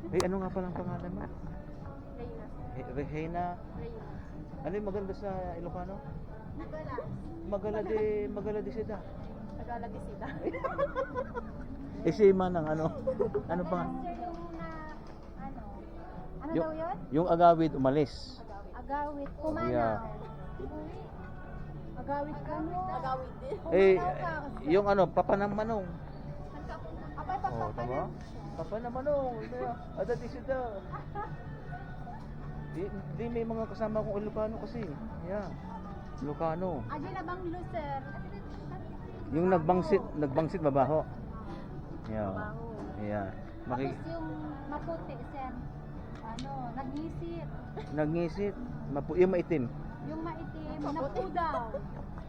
Eh, ano nga palang pangalan mo? Reyna. Rehena. Reyna. Ano yung maganda sa Ilocano? Nagalas. Magala de Seda. Tagalog sila. Eh, si Manang, ano? Ano pa nga? Sir, yung na, ano? Ano Yung, daw yun? yung agawid umalis. Agawit. Kumanaw. Yeah. Agawit ka mo. Agawit din. Eh, yung ano, Papa ng Manong. Apay Oh, tama? Papa ng Manong. Ada de Seda. Di may mga kasama kong Ilocano kasi. Yeah. Ilocano. Adi na bang loser? Yung nagbangsit mabaho. Yeah. Mabaho. Yeah. Tapos yung maputi, sir. Ano, nagnisit. Nagngisit. Yung maitim. Yung maitim, napudaw.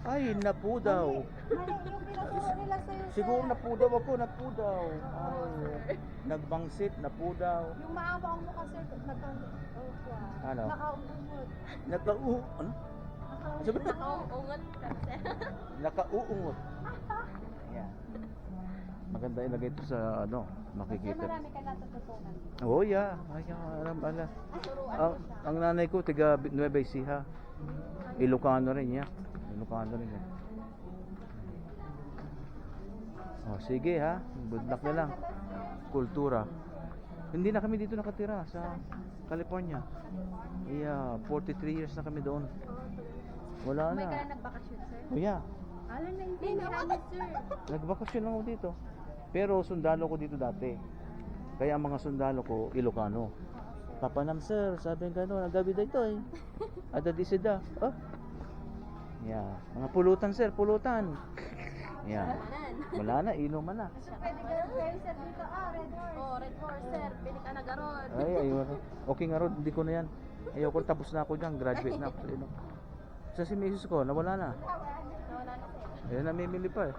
Ay, napudaw. Mali yung pinaturo nila sa'yo, sir. Siguro napudaw ako, napudaw. Ay, nagbangsit, napudaw. Yung maawa ang mukha, sir, Ano? nakauungot. Ano? Sabi na? Nakauungot ka, sir. Nakauungot. Ayan. Maganda ilagay ito sa ano, Sir, makikita. marami ka natututunan. Oh, yeah. Ay, alam, ala. Ang nanay ko, tiga Nueva Ecija. Ilocano rin, yeah. Ilocano rin. Eh. Oh, sige ha. Good luck na lang. Kultura. Hindi na kami dito nakatira sa California. Yeah, 43 years na kami doon. Wala May ka na. na nagbakasyon, sir? Oh, yeah. Alam na hindi namin, sir. Nagbakasyon lang ako dito. Pero sundalo ko dito dati. Kaya ang mga sundalo ko, Ilocano. Papanam sir, sabi nga gano'n, nagabi na ito eh. Ada di sida. Oh. Yeah. Mga pulutan sir, pulutan. Yeah. Wala na, inuman na. Sir, pwede ka kayo, sir, dito. Red horse. Oh, red horse, sir. Pili ka na garod. Ay, ayun. Okay nga ron, hindi ko na yan. Ayoko, tapos na ako dyan, graduate na ako. Sa si misis ko, nawala na. Nawala na, sir. Ayun, namimili pa eh.